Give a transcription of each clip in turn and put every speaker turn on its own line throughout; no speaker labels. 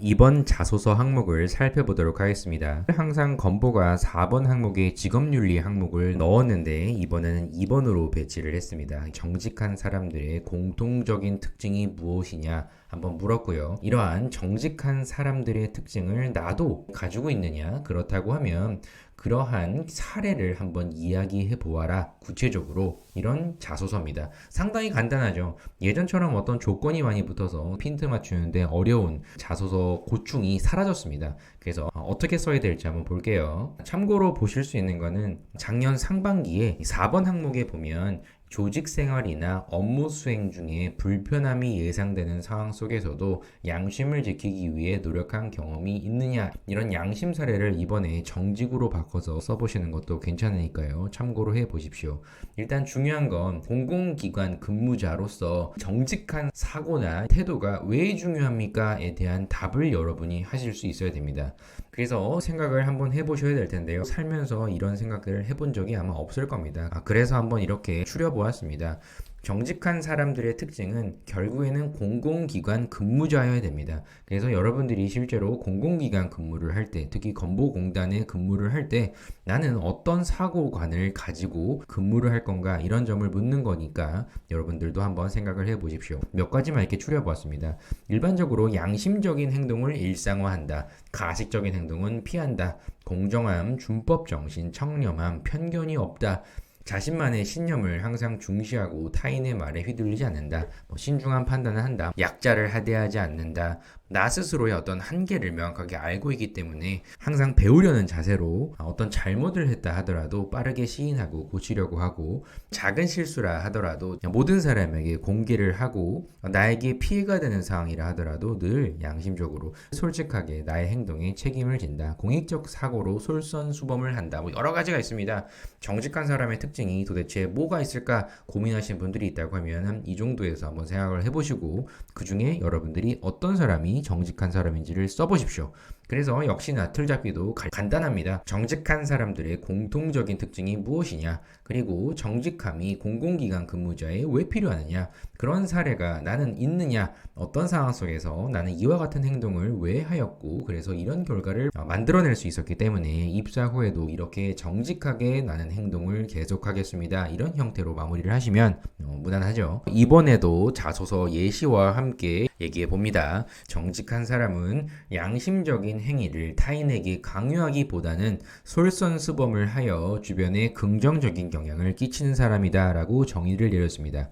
이번 자소서 항목을 살펴보도록 하겠습니다. 항상 건보가 4번 항목에 직업윤리 항목을 넣었는데 이번에는 2번으로 배치를 했습니다. 정직한 사람들의 공통적인 특징이 무엇이냐 한번 물었고요. 이러한 정직한 사람들의 특징을 나도 가지고 있느냐? 그렇다고 하면 그러한 사례를 한번 이야기해 보아라. 구체적으로 이런 자소서입니다. 상당히 간단하죠. 예전처럼 어떤 조건이 많이 붙어서 핀트 맞추는데 어려운 자소서 고충이 사라졌습니다. 그래서 어떻게 써야 될지 한번 볼게요. 참고로 보실 수 있는 거는 작년 상반기에 4번 항목에 보면 조직 생활이나 업무 수행 중에 불편함이 예상되는 상황 속에서도 양심을 지키기 위해 노력한 경험이 있느냐, 이런 양심 사례를 이번에 정직으로 바꿔서 써보시는 것도 괜찮으니까요. 참고로 해 보십시오. 일단 중요한 건 공공기관 근무자로서 정직한 사고나 태도가 왜 중요합니까에 대한 답을 여러분이 하실 수 있어야 됩니다. 그래서 생각을 한번 해보셔야 될 텐데요. 살면서 이런 생각들을 해본 적이 아마 없을 겁니다. 그래서 한번 이렇게 추려보았습니다. 정직한 사람들의 특징은 결국에는 공공기관 근무자여야 됩니다. 그래서 여러분들이 실제로 공공기관 근무를 할 때, 특히 건보공단에 근무를 할 때 나는 어떤 사고관을 가지고 근무를 할 건가, 이런 점을 묻는 거니까 여러분들도 한번 생각을 해보십시오. 몇 가지만 이렇게 추려보았습니다. 일반적으로 양심적인 행동을 일상화한다. 가식적인 행동은 피한다. 공정함, 준법정신, 청렴함, 편견이 없다. 자신만의 신념을 항상 중시하고 타인의 말에 휘둘리지 않는다. 신중한 판단을 한다. 약자를 하대하지 않는다. 나 스스로의 어떤 한계를 명확하게 알고 있기 때문에 항상 배우려는 자세로 어떤 잘못을 했다 하더라도 빠르게 시인하고 고치려고 하고, 작은 실수라 하더라도 모든 사람에게 공개를 하고, 나에게 피해가 되는 상황이라 하더라도 늘 양심적으로 솔직하게 나의 행동에 책임을 진다. 공익적 사고로 솔선수범을 한다. 여러 가지가 있습니다. 정직한 사람의 특징이 도대체 뭐가 있을까 고민하시는 분들이 있다고 하면 이 정도에서 한번 생각을 해보시고, 그 중에 여러분들이 어떤 사람이 정직한 사람인지를 써보십시오. 그래서 역시나 틀잡기도 간단합니다. 정직한 사람들의 공통적인 특징이 무엇이냐, 그리고 정직함이 공공기관 근무자에 왜 필요하느냐, 그런 사례가 나는 있느냐, 어떤 상황 속에서 나는 이와 같은 행동을 왜 하였고 그래서 이런 결과를 만들어낼 수 있었기 때문에 입사 후에도 이렇게 정직하게 나는 행동을 계속하겠습니다, 이런 형태로 마무리를 하시면 무난하죠. 이번에도 자소서 예시와 함께 얘기해 봅니다. 정직한 사람은 양심적인 행위를 타인에게 강요하기보다는 솔선수범을 하여 주변에 긍정적인 영향을 끼치는 사람이다 라고 정의를 내렸습니다.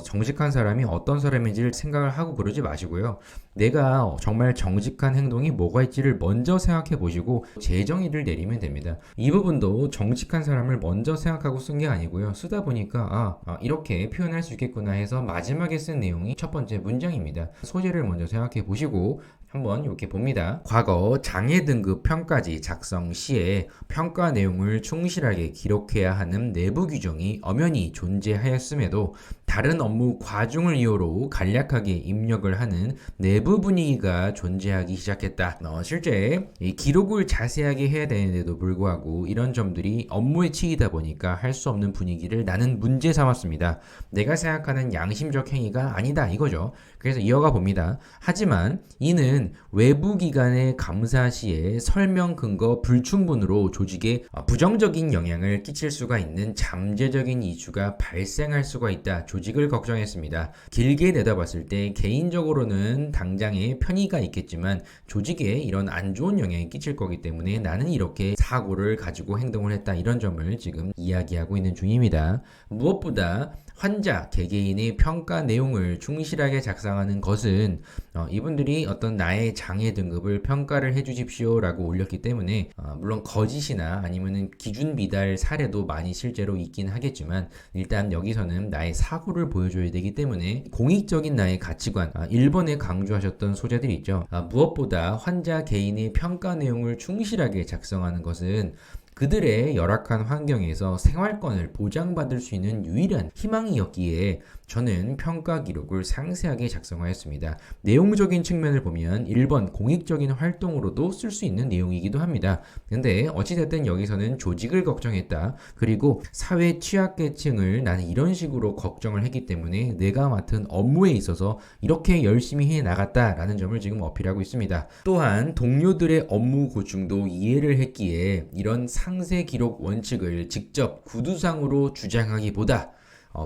정직한 사람이 어떤 사람인지를 생각을 하고 그러지 마시고요. 내가 정말 정직한 행동이 뭐가 있지를 먼저 생각해 보시고 재정의를 내리면 됩니다. 이 부분도 정직한 사람을 먼저 생각하고 쓴 게 아니고요. 쓰다 보니까 이렇게 표현할 수 있겠구나 해서 마지막에 쓴 내용이 첫 번째 문장입니다. 소재를 먼저 생각해 보시고 한번 이렇게 봅니다. 과거 장애 등급 평가지 작성 시에 평가 내용을 충실하게 기록해야 하는 내부 규정이 엄연히 존재하였음에도 다른 업무 과중을 이유로 간략하게 입력을 하는 내부 분위기가 존재하기 시작했다. 실제 이 기록을 자세하게 해야 되는데도 불구하고 이런 점들이 업무에 치이다 보니까 할 수 없는 분위기를 나는 문제 삼았습니다. 내가 생각하는 양심적 행위가 아니다, 이거죠. 그래서 이어가 봅니다. 하지만 이는 외부 기관의 감사 시에 설명 근거 불충분으로 조직에 부정적인 영향을 끼칠 수가 있는 잠재적인 이슈가 발생할 수가 있다. 조직을 걱정했습니다. 길게 내다봤을 때 개인적으로는 당장의 편의가 있겠지만 조직에 이런 안 좋은 영향이 끼칠 거기 때문에 나는 이렇게 사고를 가지고 행동을 했다, 이런 점을 지금 이야기하고 있는 중입니다. 무엇보다 환자, 개개인의 평가 내용을 충실하게 작성하는 것은 이분들이 어떤 나의 장애 등급을 평가를 해주십시오 라고 올렸기 때문에 물론 거짓이나 아니면 기준 미달 사례도 많이 실제로 있긴 하겠지만 일단 여기서는 나의 사고를 보여줘야 되기 때문에 공익적인 나의 가치관, 1번에 강조하셨던 소재들이 있죠. 무엇보다 환자 개인의 평가 내용을 충실하게 작성하는 것은 그들의 열악한 환경에서 생활권을 보장받을 수 있는 유일한 희망이었기에 저는 평가 기록을 상세하게 작성하였습니다. 내용적인 측면을 보면 1번 공익적인 활동으로도 쓸 수 있는 내용이기도 합니다. 근데 어찌됐든 여기서는 조직을 걱정했다. 그리고 사회 취약계층을 나는 이런 식으로 걱정을 했기 때문에 내가 맡은 업무에 있어서 이렇게 열심히 해 나갔다라는 점을 지금 어필하고 있습니다. 또한 동료들의 업무 고충도 이해를 했기에 이런 상세 기록 원칙을 직접 구두상으로 주장하기보다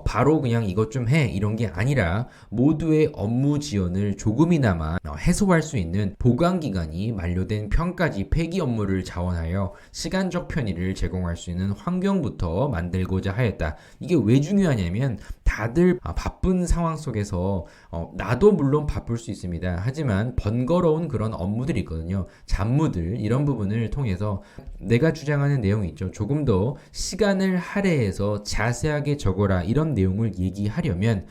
바로 그냥 이것 좀 해 이런 게 아니라 모두의 업무 지연을 조금이나마 해소할 수 있는 보강 기간이 만료된 평가지 폐기 업무를 자원하여 시간적 편의를 제공할 수 있는 환경부터 만들고자 하였다. 이게 왜 중요하냐면 다들 바쁜 상황 속에서 나도 물론 바쁠 수 있습니다. 하지만 번거로운 그런 업무들이 있거든요. 잡무들 이런 부분을 통해서 내가 주장하는 내용이 있죠. 조금 더 시간을 할애해서 자세하게 적어라 이런 내용을 얘기하려면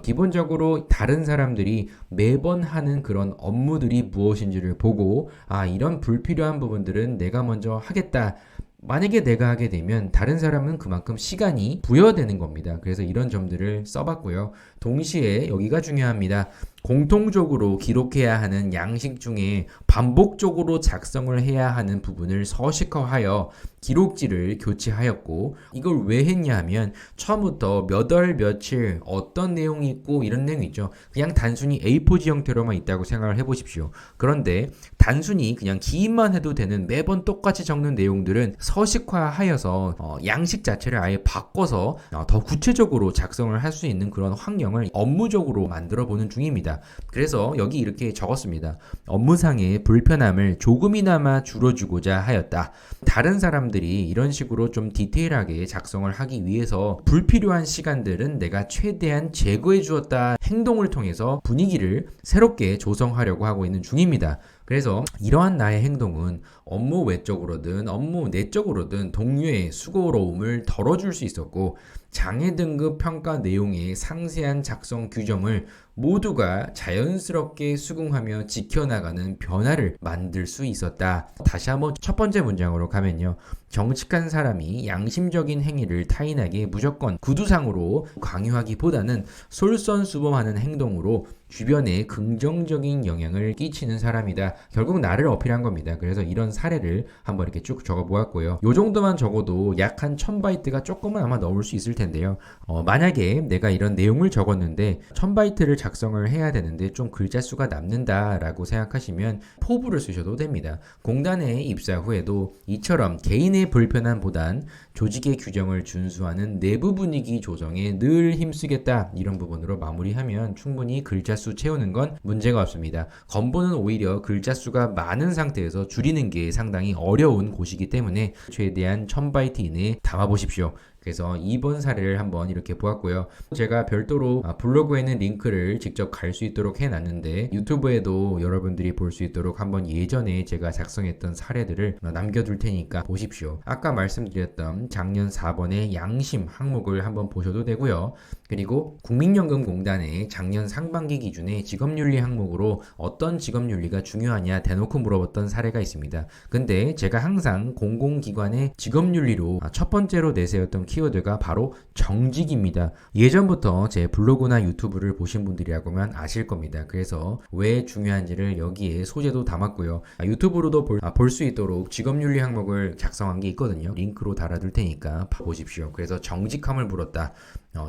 기본적으로 다른 사람들이 매번 하는 그런 업무들이 무엇인지를 보고 이런 불필요한 부분들은 내가 먼저 하겠다. 만약에 내가 하게 되면 다른 사람은 그만큼 시간이 부여되는 겁니다. 그래서 이런 점들을 써봤고요. 동시에 여기가 중요합니다. 공통적으로 기록해야 하는 양식 중에 반복적으로 작성을 해야 하는 부분을 서식화하여 기록지를 교체하였고 이걸 왜 했냐 하면 처음부터 몇 월 며칠 어떤 내용이 있고 이런 내용이 있죠. 그냥 단순히 A4지 형태로만 있다고 생각을 해보십시오. 그런데 단순히 그냥 기입만 해도 되는 매번 똑같이 적는 내용들은 서식화하여서 양식 자체를 아예 바꿔서 더 구체적으로 작성을 할 수 있는 그런 환경을 업무적으로 만들어 보는 중입니다. 그래서 여기 이렇게 적었습니다. 업무상의 불편함을 조금이나마 줄여주고자 하였다. 다른 사람들이 이런 식으로 좀 디테일하게 작성을 하기 위해서 불필요한 시간들은 내가 최대한 제거해 주었다. 행동을 통해서 분위기를 새롭게 조성하려고 하고 있는 중입니다. 그래서 이러한 나의 행동은 업무 외적으로든 업무 내적으로든 동료의 수고로움을 덜어줄 수 있었고 장애 등급 평가 내용의 상세한 작성 규정을 모두가 자연스럽게 수긍하며 지켜나가는 변화를 만들 수 있었다. 다시 한번 첫 번째 문장으로 가면요. 정직한 사람이 양심적인 행위를 타인에게 무조건 구두상으로 강요하기보다는 솔선수범하는 행동으로 주변에 긍정적인 영향을 끼치는 사람이다. 결국 나를 어필한 겁니다. 그래서 이런 사례를 한번 이렇게 쭉 적어 보았고요. 요 정도만 적어도 약 한 1000바이트가 조금은 아마 넣을 수 있을 텐데요. 만약에 내가 이런 내용을 적었는데 1000바이트를 작성을 해야 되는데 좀 글자 수가 남는다라고 생각하시면 포부를 쓰셔도 됩니다. 공단에 입사 후에도 이처럼 개인의 불편함보단 조직의 규정을 준수하는 내부 분위기 조정에 늘 힘쓰겠다. 이런 부분으로 마무리하면 충분히 글자 수 채우는 건 문제가 없습니다. 건보는 오히려 글자 수가 많은 상태에서 줄이는 게 상당히 어려운 곳이기 때문에 최대한 1000바이트 이내에 담아보십시오. 그래서 이번 사례를 한번 이렇게 보았고요. 제가 별도로 블로그에는 링크를 직접 갈 수 있도록 해놨는데 유튜브에도 여러분들이 볼 수 있도록 한번 예전에 제가 작성했던 사례들을 남겨둘 테니까 보십시오. 아까 말씀드렸던 작년 4번의 양심 항목을 한번 보셔도 되고요. 그리고 국민연금공단의 작년 상반기 기준의 직업윤리 항목으로 어떤 직업윤리가 중요하냐 대놓고 물어봤던 사례가 있습니다. 근데 제가 항상 공공기관의 직업윤리로 첫 번째로 내세웠던 키워드가 바로 정직입니다. 예전부터 제 블로그나 유튜브를 보신 분들이라고면 아실 겁니다. 그래서 왜 중요한지를 여기에 소재도 담았고요. 유튜브로도 볼 수 있도록 직업윤리 항목을 작성한 게 있거든요. 링크로 달아둘 테니까 보십시오. 그래서 정직함을 물었다.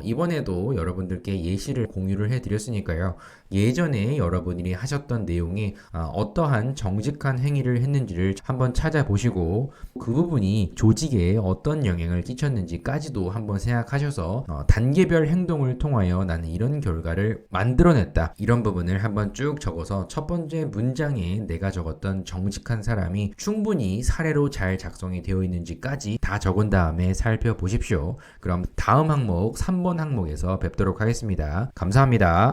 이번에도 여러분들께 예시를 공유를 해드렸으니까요. 예전에 여러분들이 하셨던 내용에 어떠한 정직한 행위를 했는지를 한번 찾아보시고 그 부분이 조직에 어떤 영향을 끼쳤는지까지도 한번 생각하셔서 단계별 행동을 통하여 나는 이런 결과를 만들어냈다. 이런 부분을 한번 쭉 적어서 첫 번째 문장에 내가 적었던 정직한 사람이 충분히 사례로 잘 작성이 되어 있는지까지 다 적은 다음에 살펴보십시오. 그럼 다음 항목 3번 항목에서 뵙도록 하겠습니다. 감사합니다.